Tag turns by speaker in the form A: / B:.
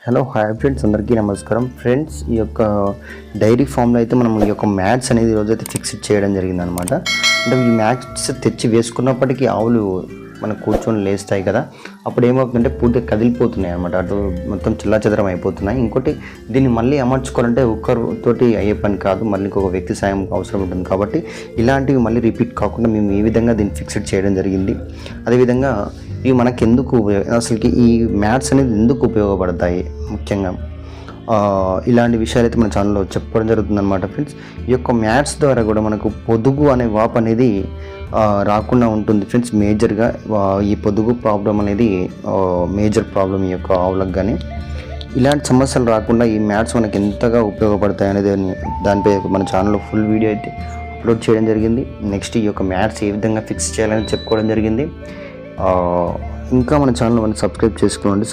A: Hello hi friends, అందరికీ నమస్కారం. Friends, ఈ యొక్క డైరీ ఫామ్లో అయితే మనం ఈ యొక్క మ్యాట్స్ అనేది ఈరోజైతే ఫిక్స్ చేయడం జరిగిందనమాట. అంటే ఈ మ్యాట్స్ తెచ్చి వేసుకున్నప్పటికీ ఆవులు మనకు కూర్చొని లేస్తాయి కదా, అప్పుడు ఏమవుతుందంటే పూర్తిగా కదిలిపోతున్నాయి అనమాట. అటు మొత్తం చిల్లాచెదరం అయిపోతున్నాయి. ఇంకోటి, దీన్ని మళ్ళీ అమర్చుకోవాలంటే ఒక్కరితోటి అయ్యే పని కాదు, మళ్ళీ ఇంకొక వ్యక్తి సాయం అవసరం ఉంటుంది. కాబట్టి ఇలాంటివి మళ్ళీ రిపీట్ కాకుండా మేము ఈ విధంగా దీన్ని ఫిక్స్డ్ చేయడం జరిగింది. అదేవిధంగా ఇవి మనకెందుకు అసలుకి ఈ మ్యాట్స్ అనేది ఎందుకు ఉపయోగపడతాయి, ముఖ్యంగా ఇలాంటి విషయాలు అయితే మన ఛానల్లో చెప్పడం జరుగుతుందన్నమాట. ఫ్రెండ్స్, ఈ యొక్క మ్యాట్స్ ద్వారా కూడా మనకు పొదుగు అనే వాపు అనేది రాకుండా ఉంటుంది. ఫ్రెండ్స్, మేజర్గా ఈ పొదుగు ప్రాబ్లం అనేది మేజర్ ప్రాబ్లం ఈ యొక్క ఆవులకు. కానీ ఇలాంటి సమస్యలు రాకుండా ఈ మ్యాట్స్ మనకి ఎంతగా ఉపయోగపడతాయి అనేది దానిపై మన ఛానల్లో ఫుల్ వీడియో అయితే అప్లోడ్ చేయడం జరిగింది. నెక్స్ట్ ఈ యొక్క మ్యాట్స్ ఏ విధంగా ఫిక్స్ చేయాలని చెప్పుకోవడం జరిగింది. ఇంకా మన ఛానల్ సబ్స్క్రైబ్ చేసుకోండి.